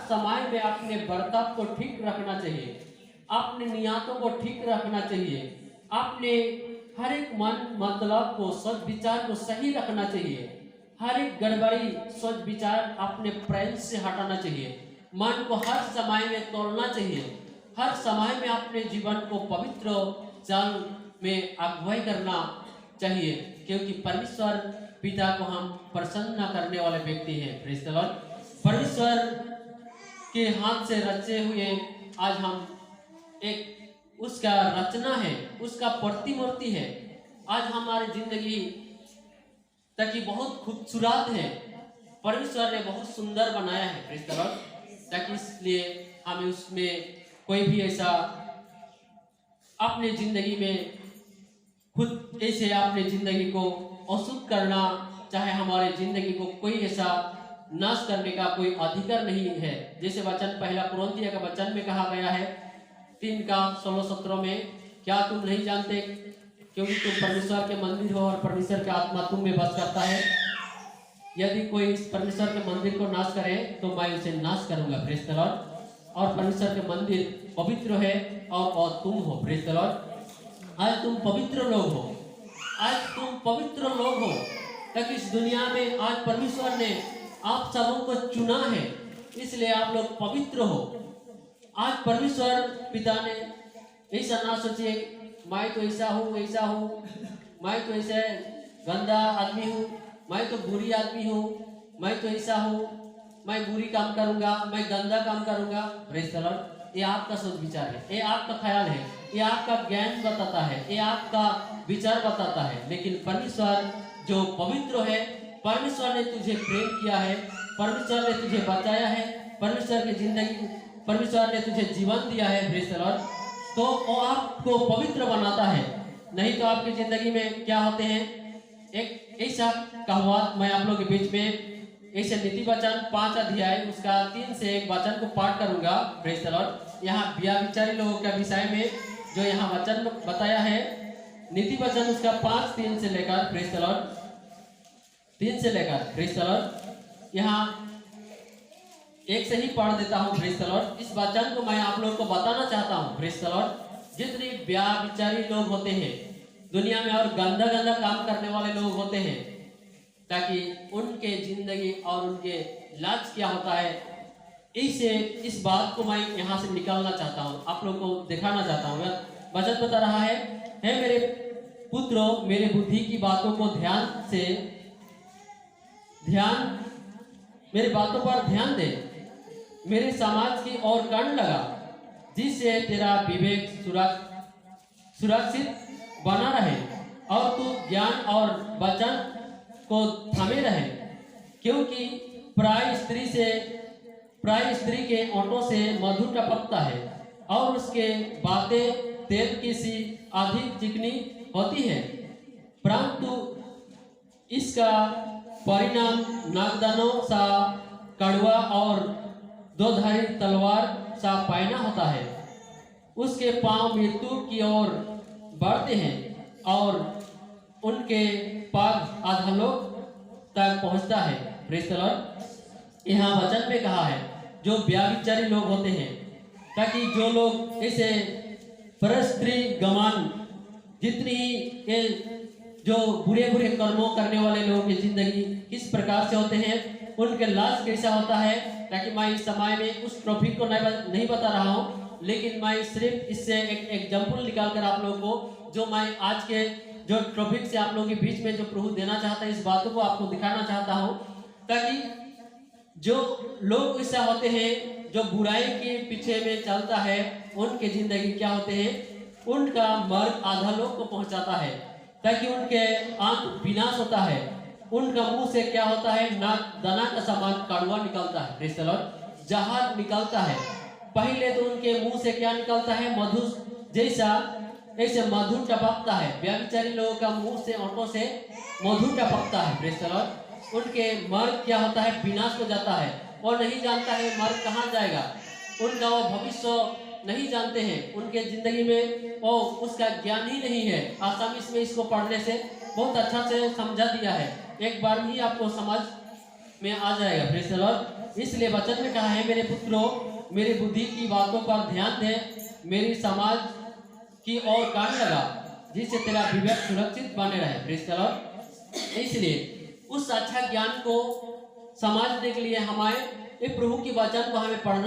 समय में अपने बर्ताव को ठीक रखना चाहिए, अपने नियतों को ठीक रखना चाहिए, अपने हर एक मन मतलब को सोच विचार को सही रखना चाहिए, हर एक गड़बड़ी सोच विचार अपने प्रेम से हटाना चाहिए, मन को हर समय में तोड़ना चाहिए, हर समय में अपने जीवन को पवित्र जल में अगुवाई करना चाहिए, क्योंकि परमेश्वर पिता को हम प्रसन्न करने वाले व्यक्ति हैं। Praise the Lord. परमेश्वर के हाथ से रचे हुए आज हम एक उसका रचना है, उसका प्रतिमूर्ति है। आज हमारी जिंदगी ताकि बहुत खूबसूरत है, परमेश्वर ने बहुत सुंदर बनाया है। Praise the Lord. ताकि इसलिए हमें उसमें कोई भी ऐसा अपने जिंदगी में खुद ऐसे अपने जिंदगी को अशुद्ध करना, चाहे हमारे जिंदगी को कोई ऐसा नाश करने का कोई अधिकार नहीं है। जैसे वचन पहला कुरिन्थियों का वचन में कहा गया है 3:16-17 में, क्या तुम नहीं जानते क्योंकि तुम परमेश्वर के मंदिर हो और परमेश्वर का आत्मा तुम में बस करता है। यदि कोई इस परमेश्वर के मंदिर को नाश करे तो मैं उसे नाश करूंगा। Praise the Lord. और परमेश्वर के मंदिर पवित्र है और तुम हो। Praise the Lord. आज तुम पवित्र लोग हो, आज तुम पवित्र लोग हो, ताकि इस दुनिया में आज परमेश्वर ने आप सबों को चुना है, इसलिए आप लोग पवित्र हो। आज परमेश्वर पिता ने ऐसा ना सोचे मैं तो ऐसा हूँ ऐसा हूँ, मैं तो ऐसे गंदा आदमी हूँ, मैं तो बुरी आदमी हूँ, मैं तो ऐसा हूँ, मैं बुरी काम करूँगा, मैं गंदा काम करूँगा। Praise the Lord. ये आपका सोच विचार है, ये आपका ख्याल है, ये आपका ज्ञान बताता है, ये आपका विचार बताता है। लेकिन परमेश्वर जो पवित्र है, परमेश्वर ने तुझे प्रेम किया है, परमेश्वर ने तुझे बचाया है, परमेश्वर की जिंदगी, परमेश्वर ने तुझे जीवन दिया है। Praise the Lord. तो वो आपको पवित्र बनाता है। नहीं तो आपकी जिंदगी में क्या होते हैं, एक ऐसा कहावत मैं आप लोगों के बीच में ऐसे नीति वचन 5 अध्याय उसका 3 से 1 वचन को पाठ करूंगा। Praise the Lord. यहाँ व्यभिचारी लोगों के विषय में जो यहाँ वचन बताया है, नीति वचन उसका 5:3 से लेकर, प्रेज़ द लॉर्ड, 3 से लेकर, प्रेज़ द लॉर्ड, यहाँ एक से ही पढ़ देता हूँ। Praise the Lord. इस वचन को मैं आप लोगों को बताना चाहता हूँ। Praise the Lord. जितने व्यभिचारी लोग होते हैं दुनिया में और गंदा गंदा काम करने वाले लोग होते हैं, ताकि उनके जिंदगी और उनके लाज क्या होता है, इसे इस बात को मैं यहाँ से निकालना चाहता हूँ, आप लोगों को दिखाना चाहता हूँ। वचन बता रहा है, हे मेरे पुत्रों, मेरे बुद्धि की बातों को मेरे बातों पर ध्यान दे, मेरे समाज की ओर कान लगा, जिससे तेरा विवेक सुरक्षित बना रहे और तू ज्ञान और वचन को थामे रहे। क्योंकि प्राय स्त्री के ओंठों से मधु टपकता है और उसके बातें तेल की सी अधिक चिकनी होती है, परंतु इसका परिणाम नागदानों सा कड़वा और दोधारी तलवार सा पैना होता है। उसके पांव मृत्यु की ओर बढ़ते हैं और उनके पाग अधोलोक तक पहुंचता है। Praise the Lord. यहाँ वचन में कहा है जो व्यभिचारी लोग होते हैं, ताकि जो लोग ऐसे परस्त्री गमान, जितनी ही जो बुरे बुरे कर्मों करने वाले लोगों की जिंदगी किस प्रकार से होते हैं, उनके लाश कैसा होता है, ताकि मैं इस समय में उस टॉपिक को नहीं बता रहा हूँ, लेकिन मैं सिर्फ इससे एक एग्जाम्पल निकाल कर आप लोगों को, जो मैं आज के जो टॉपिक से आप लोगों के बीच में जो प्रभु देना चाहता है, इस बातों को आपको दिखाना चाहता हूँ, ताकि जो लोग ऐसा होते हैं जो बुराई के पीछे में चलता है, उनके जिंदगी क्या होते हैं, उनका मार्ग अधोलोक को पहुंचाता है, ताकि उनके आंख विनाश होता है, उनका मुंह से क्या होता है, नाक दाना का समान कड़वा निकलता है। Praise the Lord. जहर निकलता है। पहले तो उनके मुंह से क्या निकलता है, मधु जैसा, ऐसे मधु टपकता है। व्यभिचारी लोगों का मुंह से, ओंठों से मधु टपकता है। Praise the Lord. उनके मार्ग क्या होता है, विनाश हो जाता है, और नहीं जानता है मार्ग कहाँ जाएगा, उनका वो भविष्य नहीं जानते हैं, उनके जिंदगी में वो उसका ज्ञान ही नहीं है। आसानी में इसको पढ़ने से बहुत अच्छा से समझा दिया है, एक बार ही आपको समझ में आ जाएगा। Praise the Lord. इसलिए वचन में कहा है, मेरे पुत्रों मेरी बुद्धि की बातों पर ध्यान दे, मेरी समाज की ओर कान लगा, जिससे तेरा विवेक सुरक्षित बने रहे। Praise the Lord. इसलिए उस अच्छा ज्ञान को समझने के लिए हमारे प्रभु की वचन को हमें पढ़ना